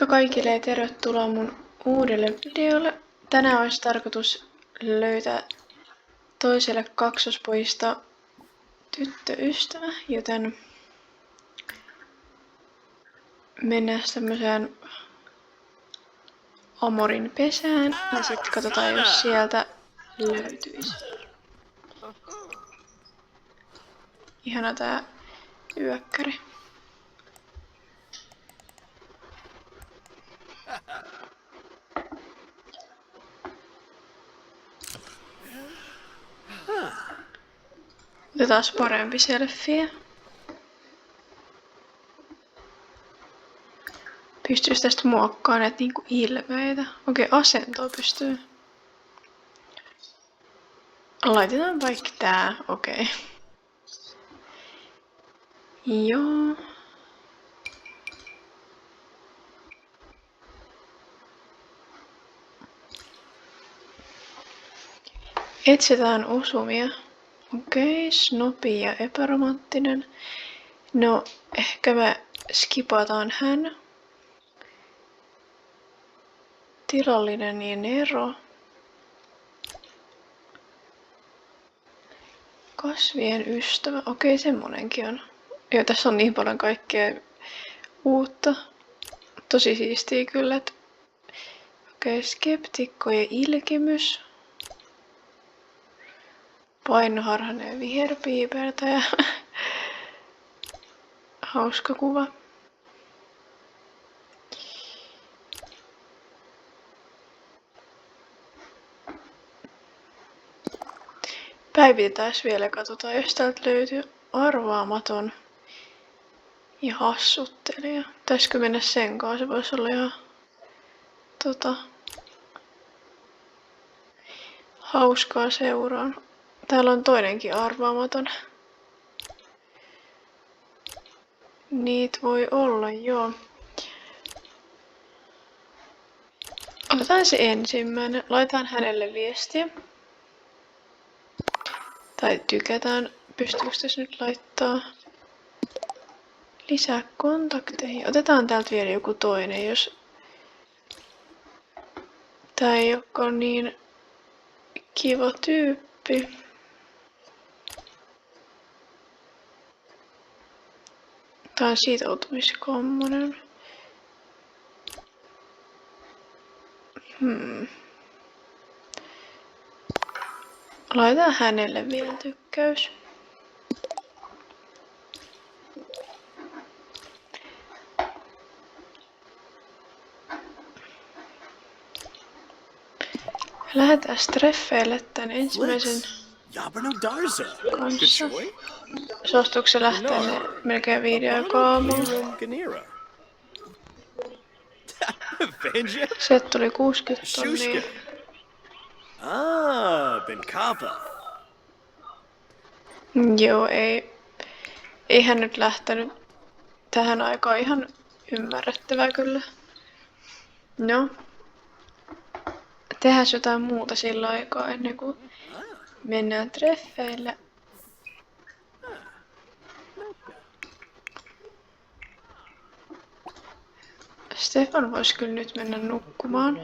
Moikka kaikille ja tervetuloa mun uudelle videolle. Tänään olisi tarkoitus löytää toiselle kaksospojista tyttöystävä, joten mennään tämmöiseen Amorin pesään ja sitten katsotaan, jos sieltä löytyisi. Ihana tää yökkäri. Otetaan parempi selfie. Pystyis tästä muokkaamaan näitä niinku ilmeitä. Okei, asentoa pystyy. Laitetaan vaikka tää, okei. Joo. Etsitään osumia. Okei, snobi ja epäromanttinen. No, ehkä me skipataan hän. Tilallinen ja Nero. Kasvien ystävä. Okei, semmonenkin on. Joo, tässä on niin paljon kaikkea uutta. Tosi siistiä kyllä. Okei, skeptikko ja ilkimys. Painoharhainen viherpiipertäjä. Hauska kuva. Päivitetään vielä ja katsotaan, jos täältä löytyy arvaamaton ja hassuttelija. Pitäisikö mennä sen kanssa? Se voisi olla ihan hauskaa seuraan. Täällä on toinenkin arvaamaton. Niitä voi olla, joo. Otetaan se ensimmäinen. Laitetaan hänelle viestiä. Tai tykätään. Pystyykö tässä nyt laittaa lisää kontakteja? Otetaan täältä vielä joku toinen, jos tää ei olekaan niin kiva tyyppi. Tää on sitoutumiskommonen. Laitetaan hänelle vielä tykkäys. Lähdetään treffeille tän ensimmäisen kanssa. Suostuuko se lähteä ne melkein 5 aikaa aamulla? Sieltä tuli 60 tonnia. Joo, ei hän nyt lähtenyt tähän aikaan, ihan ymmärrettävää kyllä. No. Tehdään jotain muuta sillä aikaa ennen kuin mennään treffeille. Stefan voisi kyllä nyt mennä nukkumaan.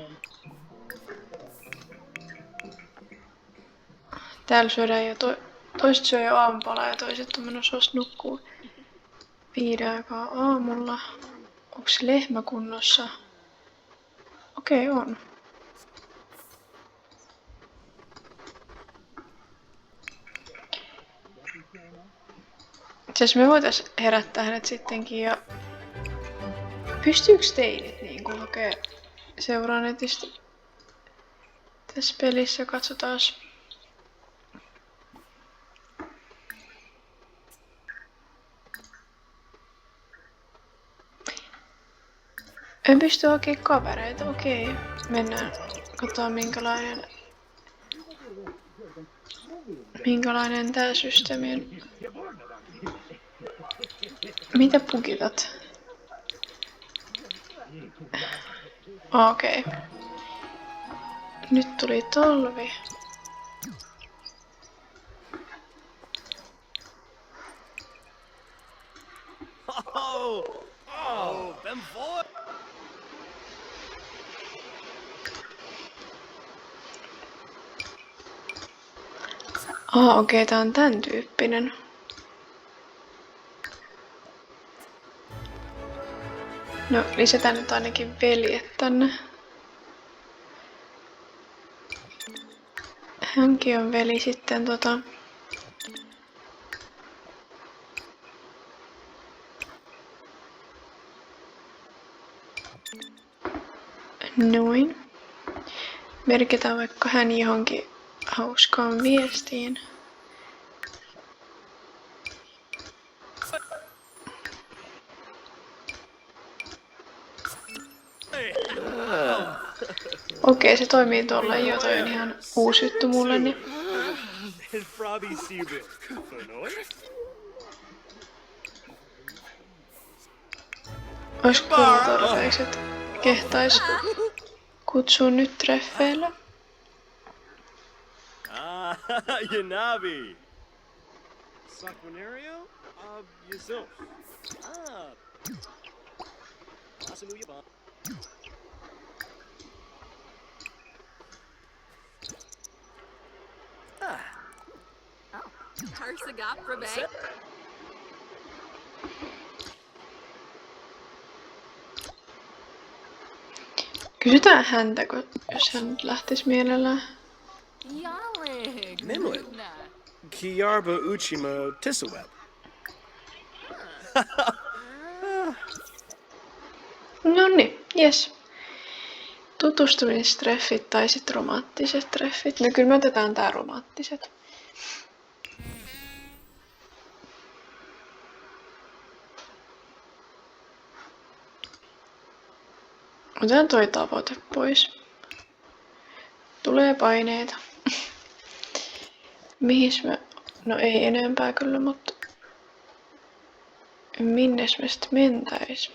Täällä syödään jo toiset syö jo aamupalaa ja toiset on menossa nukkuu 5 aikaa aamulla. Onks lehmä kunnossa? Okei, on. Itse me voitais herättää hänet sittenkin ja... Pystyyks teinit niinku hakee seuraa netistä? Tässä pelissä katsotaas. En pysty hakemaan kavereita, okei. Mennään. Katsotaan minkälainen tää systeemi on. Mitä pukitat? Okei. Nyt tuli talvi. Okei, tää on tän tyyppinen. No, lisätään nyt ainakin veljet tänne. Hänkin on veli sitten noin. Merkitään vaikka hän johonkin hauskaan viestiin. Okei, se toimii tolleen jo, toi on ihan uusi juttu mulle, niin olisiko kyllä tarpeeksi, että kehtais kutsua nyt treffeille? Yanabi. Saquinario? Yusuf. Asanuyaban. Tarsagap Rabe. Kysytään häntä, jos hän nyt lähtis mielellään. Yalig. Nimlet. Kiarba Uchima Tisaweb. Nonni, jes. Tutustumistreffit tai sit romanttiset treffit. No kyllä me otetaan tää romanttiset. Otetaan toi tavoite pois. Tulee paineita. Mihis me... No ei enempää kyllä, mutta... Minnes me sit mentäis?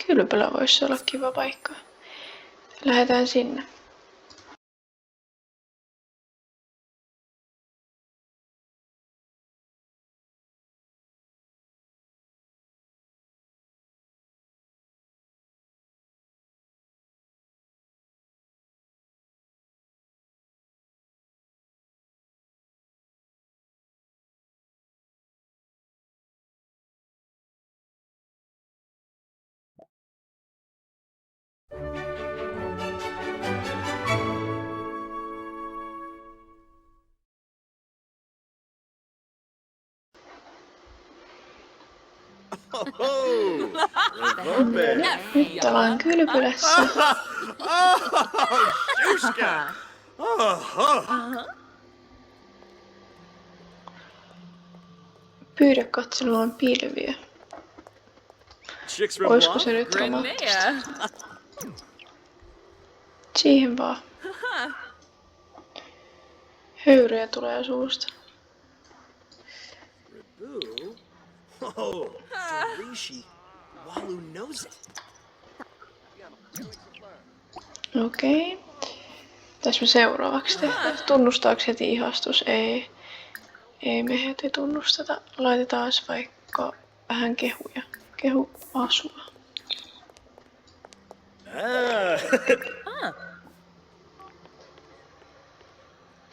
Kylpylä voisi olla kiva paikka. Lähdetään sinne. Oh, Revope. Nyt ollaan kylpylässä. Shushka. Pyydä katsomaan pilviä. Chicks Oisko se Reblanc. nyt romanttista? Grenea. Siihen vaan. Höyryjä tulee suusta. Rebu. Oh, Rishi. Walu knows it. Okei. Mitäs me seuraavaksi tehdään? Tunnustaako heti ihastus? Ei. Ei me heti tunnusteta. Laitetaan vaikka vähän kehuja. Kehu asua.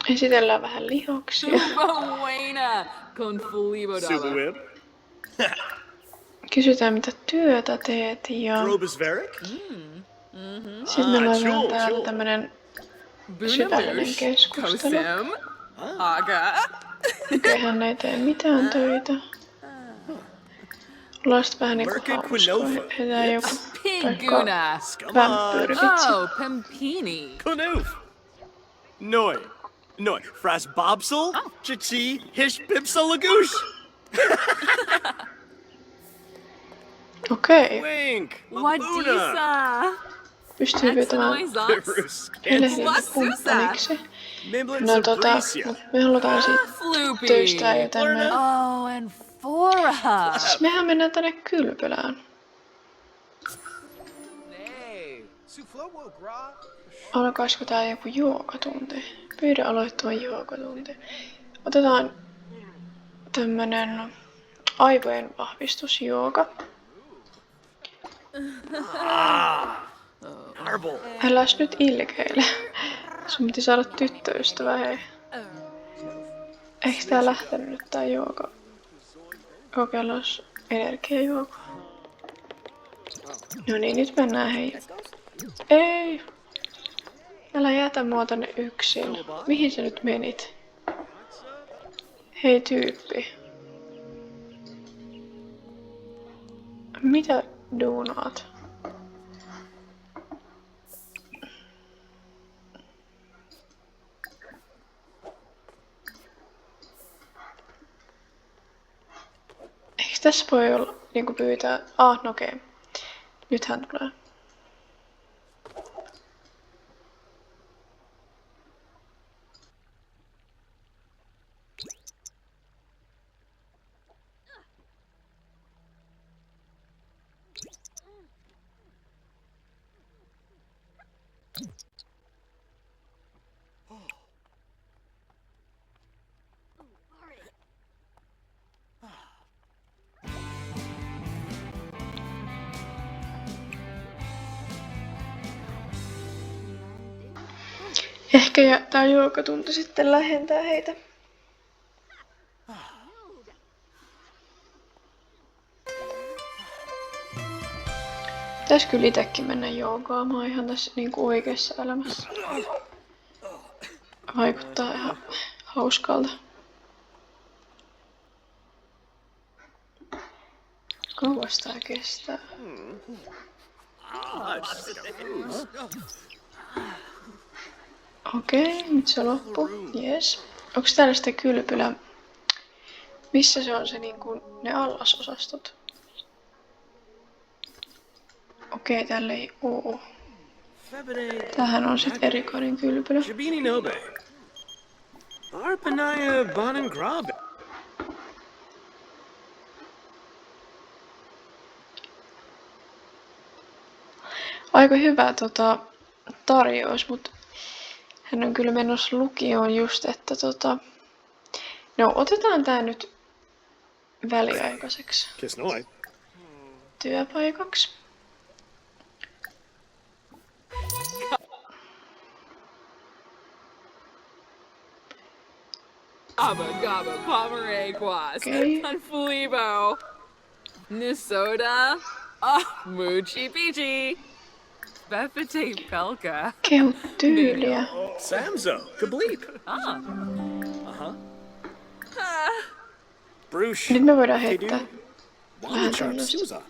Esitellään vähän lihoksia. Buena. Con fulibo daba. Subuib. Kysytään mitä työtä teet ja Robus Varick. sitten me laitetaan Joel, täällä Joel. tämmönen syvällinen Bunamush. keskustelu. Kosem. Aga. Okei, hän ei tee mitään töitä. Ollaan sit vähän niinku Merkin hauskoja. Quinova. Heitetään joku Piguna. vampyyrivitsi. Oh, Pimpini. Kunoof. Noi. Noi. Fras Bobsel. Chichi. Hish Bibsel Lagoosh. Okei. Wink. Labuna. Wadisa. Pystyy pyytämään Perus. elehdintä What's kumppaniksi. Nimblets No of Bricia. mut me halutaan siitä Floopy. töistää jo tänne. Oh, and Fora. Siis mehän mennään tänne kylpylään. Alkaisiko tää joku joogatunti? Pyydä aloittamaan joogatunti. Otetaan tämmönen aivojen vahvistusjooga. Marble. Äläs nyt ilkeile. Sun piti saada tyttöystävä, hei. Eiks tää lähtenyt nyt tää juoko? Kokeillaan energiajuoko. No niin, nyt mennään hei. Ei! Älä jätä mua tänne yksin. Mihin sä nyt menit? Hei tyyppi. Mitä duunaat? Eiks tässä voi olla niinku pyytää... no okei. Nyt hän tulee. Ehkä tää juokatunti sitten lähentää heitä. Pitäis kyllä itekin mennä joogaamaan ihan tässä niinku oikeassa elämässä. Vaikuttaa ihan hauskalta. Kauas tää kestää? Okei, nyt se loppuu. Jees. Onks täällä sitten kylpylä? Missä se on se niinku ne allasosastot? Okei, täällä ei oo. Tähän on sit erikoinen kylpylä. Jabini Nobe. Arpanaya Banan Grabe. Aika hyvä tarjous, mut hän on kyllä menossa lukioon just, että no otetaan tää nyt väliaikaiseksi Kiss Noi. työpaikaksi. Abba Gabba Pomeranquas. Okay. Unfulibo. Nisoda. Oh, Moochie Peachy. Bethany Pelka. Kehu tyyliä. Samzo. Kableep. Ah. Uh-huh. Bruce. Nyt me voidaan heittää Wamachar tämmöstä Suza.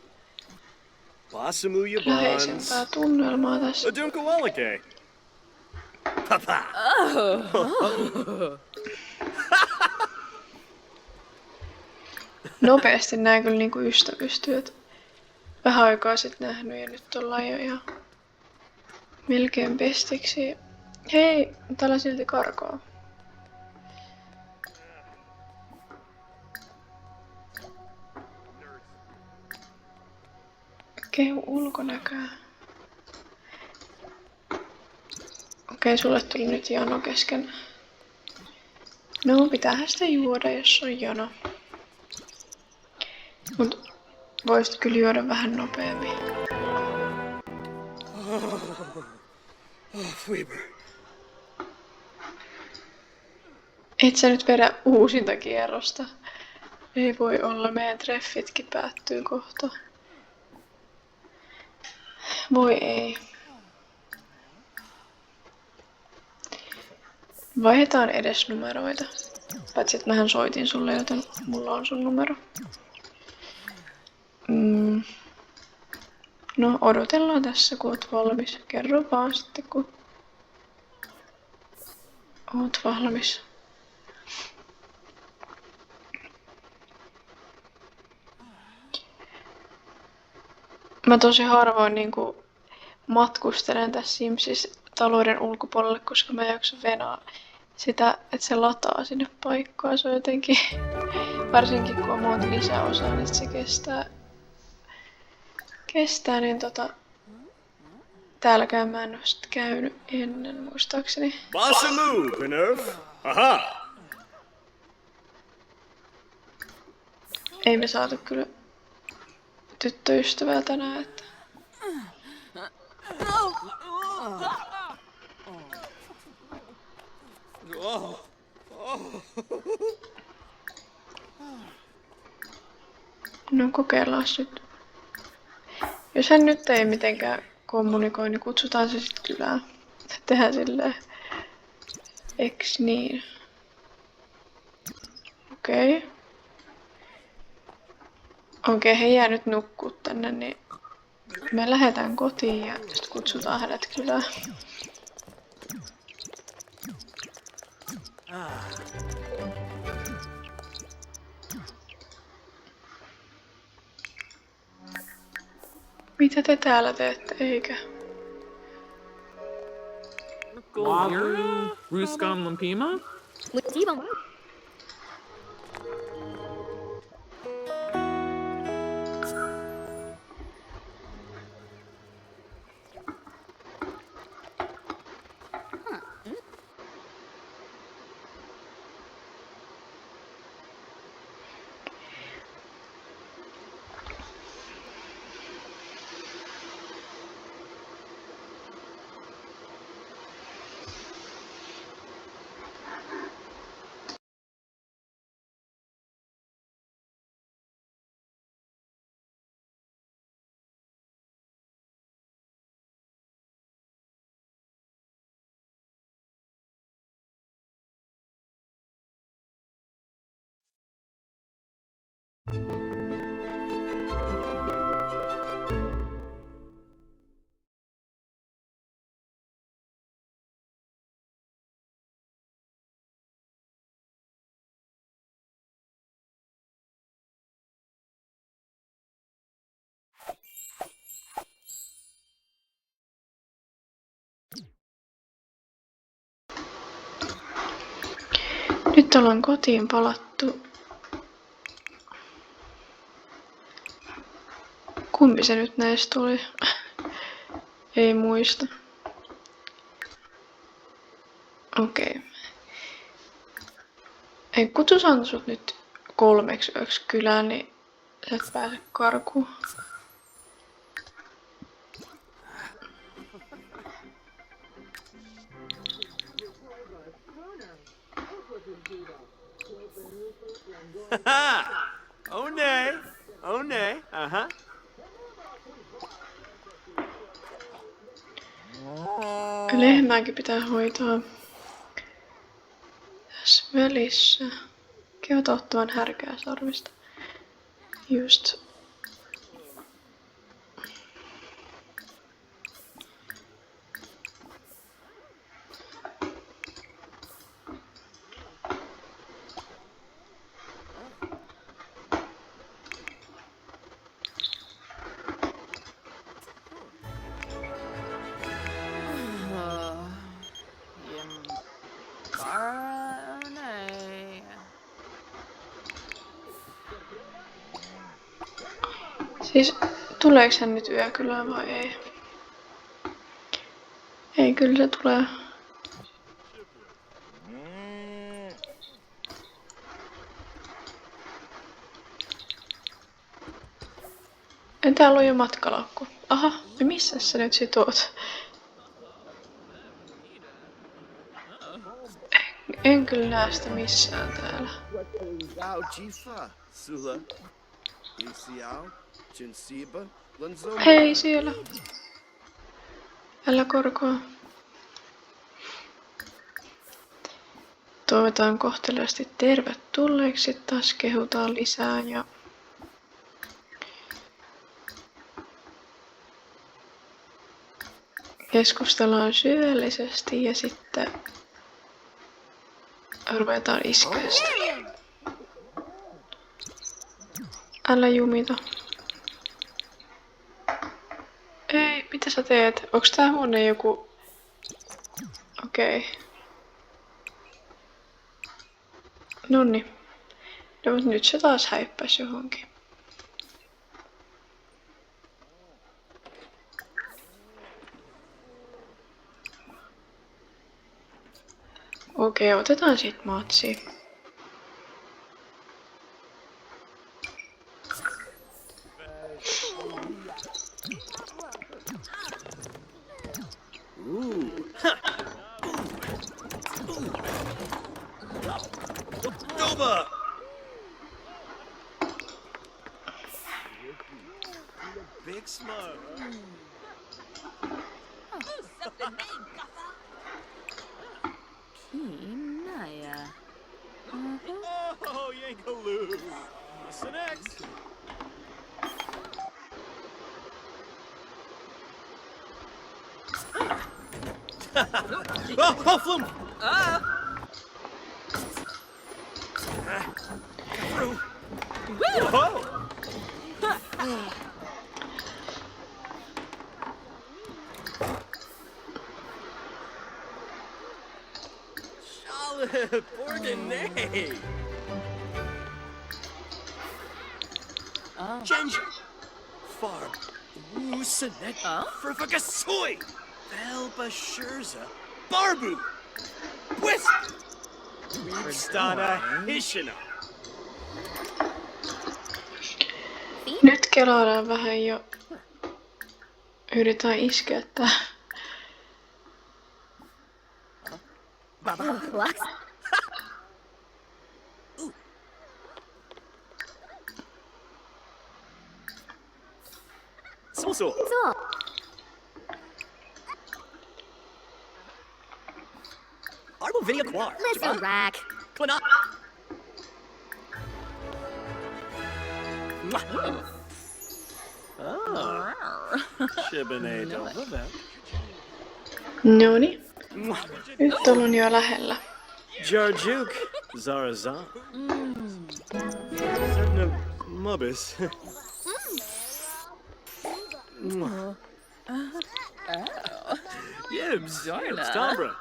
Basamuya Bons. läheisempää tunnelmaa tässä. Adunkualake. Papa. Nopeasti nää kyllä niinku ystävystyy, et vähän aikaa sitten nähnyt ja nyt ollaan jo ihan melkein bestiksi. Hei, täällä silti karkaa. Kehu ulkonäköä. Okei, sulle tuli nyt jano kesken. No, pitäähän sitä juoda, jos on jono. Mut voisit kyllä juoda vähän nopeammin. Weber. Et sä nyt vedä uusinta kierrosta. Ei voi olla, meidän treffitkin päättyy kohta. Voi ei. Vaihdetaan edes numeroita. Paitsi että mähän soitin sulle, joten mulla on sun numero. No odotellaan tässä kun oot valmis. Kerro vaan sitten kun oot valmis. Mä tosi harvoin niinku matkustelen tässä Simsissä talouden ulkopuolelle, koska mä en jaksa venaa sitä, että se lataa sinne paikkaan. Se on jotenkin, varsinkin kun on monta lisäosaa, niin se kestää niin täälläkään mä en oo sit käynyt ennen muistaakseni. Basamu, Penerf. Aha. Ei me saatu kyllä tyttöystävää tänään, että Oh. Oh. No kokeillaan nyt. Jos hän nyt ei mitenkään kommunikoi, niin kutsutaan se sitten kylään. Tehdään silleen. Eks niin? Okei. Okei, he jää nyt nukkuu tänne, niin me lähdetään kotiin ja sitten kutsutaan hänet kylään. Mitä te täällä teette, eikä? Golviru, Ruscom Lampima? Nyt ollaan kotiin palattu. Kumpi se nyt näistä oli? Ei muista. Okei. Ei kutsutaan sut nyt 3 yöksi kylään, niin sä et pääse karkuun. Oh nay. Oh nay. Uh-huh. Lehmääkin pitää hoitaa. Tässä välissä. Kehota ottavan härkää sarvista. Just. Siis tuleeks hän nyt yökylään vai ei? Ei, kyllä se tulee. Täällä on jo matkalaukku. Aha, missä sä nyt sit oot? En kyllä näe sitä missään täällä. Yao Jifa. Sula. Isiao. Jinsiba. Lanzo. Hei siellä. Älä korkoa. Toivotaan kohteliaasti tervetulleeksi. Taas kehutaan lisää ja keskustellaan syvällisesti ja sitten ruvetaan iskäistelyyn. Älä jumita. Ei, mitä sä teet? Onks tää huone joku... Okei. Nonni. No mut nyt se taas häippäs johonkin. Okei, otetaan sit matsi. Big smile. Naya. Oh, Yankaloo. What's the next? Oh, Flume! Whoa! Charlotte, Bourdonnais! Ginger! Farb! Woosanet! Frivagasoy! Velbashurza! Barbu! Wisp! Stana Hishina! Nyt kelaillaan vähän jo. Yritetään iskeä tää. What? So. Arbo Video Quar. Let's rack. Klana. Shibinato. Noni. Nyt ollaan jo lähellä. Jarjuk. Zarazan. Certain Mubbis. Yibs. Stombra.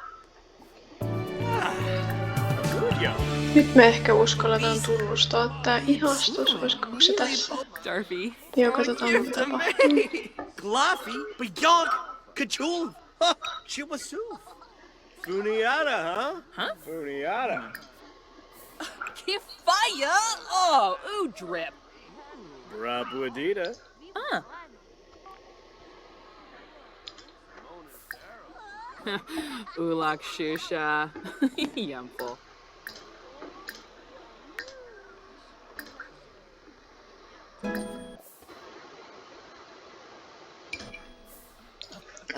Good yo. Nyt me ehkä uskalletaan tunnustaa tää ihastus. Olisiko se tässä? Darby. Joo, katsotaan mitä tapahtuu. Glaffy. Beyonk. Kachul. Chiwasu. Funiata, huh? Funiata. Kifaya! Oh, ooh, drip. Rapwadita. Ulak Shusha. Yumful.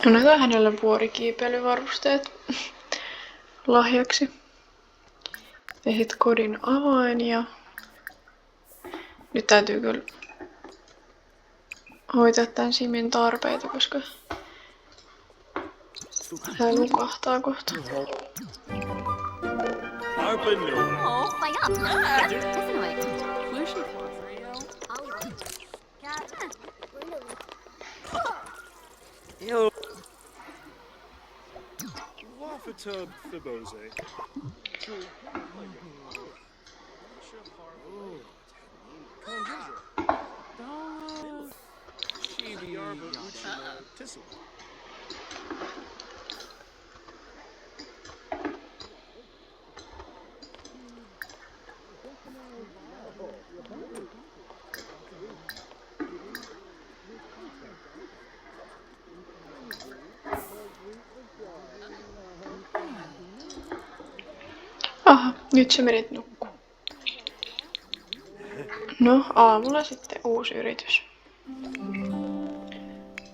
Annetaan hänelle vuorikiipeilyvarusteet lahjaksi. Ja sit kodin avain ja... Nyt täytyy kyllä hoitaa tän Simin tarpeita, koska hän nukahtaa kohta. Arpano. Oh, fire up. Definitely. Lucy. Yo. Wafatub Fibose. Chibi Arba Uchino Tissel. Aha, nyt sä menit nukkuu. No, aamulla sitten uusi yritys.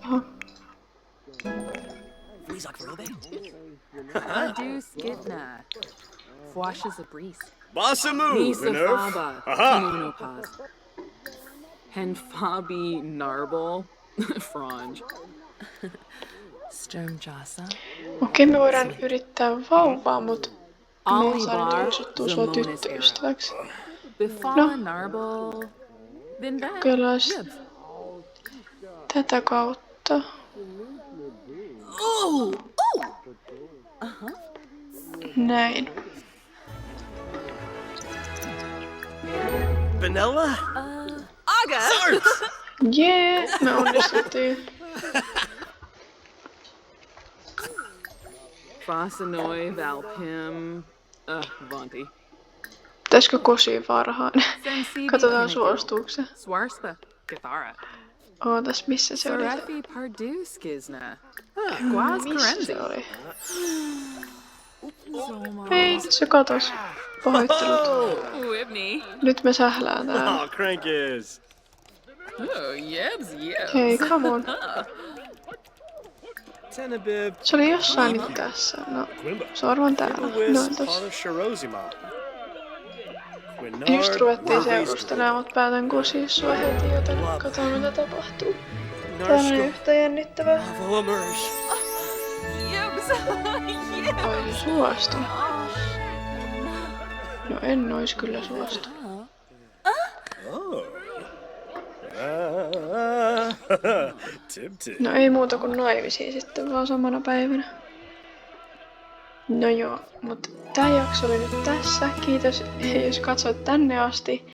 Aha. Adu Skidna. Fwashes a breeze. Bossamoo, Nisa Minerv. Faba. Aha. Monopause. Hen Fabi Narble. Frange. Sturmjasa. Okei, me voidaan yrittää vauvaa, mut me ei Olibar. saada kutsuttua sua tyttöystäväksi. Bifala Narble. Vindan. Kokeillaan tätä kautta. Näin. Vanilla? Aga! Zarts! Jee, me onnistuttiin. Fosanoi Valpim. Vanti. Pitäisikö kosia varhaan? Sensibi Katsotaan suosituuksia. Swarspa. Gathara. Ootas, missä se oli? Sorethi Pardu Skizna. Guaz Missä Karenzi. se oli? Zoma. Ei, se katos. Pahoittelut. Oh! Whitney. Nyt me sählään täällä. Oh, Crankis. Oh, yebs, yebs. Hei, come on. Tenebib. Se oli jossain niinku tässä. No, se on varmaan täällä. Noin tossa. Sharozima. Just ruvettiin seurustelemaan, mutta päätän kusia sua heti, joten katsotaan mitä tapahtuu. Tää on yhtä jännittävää. Yebs. Ai se suostui. No en ois kyllä suostunut. No ei muuta kuin naimisiin sitten vaan samana päivänä. No joo, mutta tää jakso oli nyt tässä. Kiitos jos katsoit tänne asti.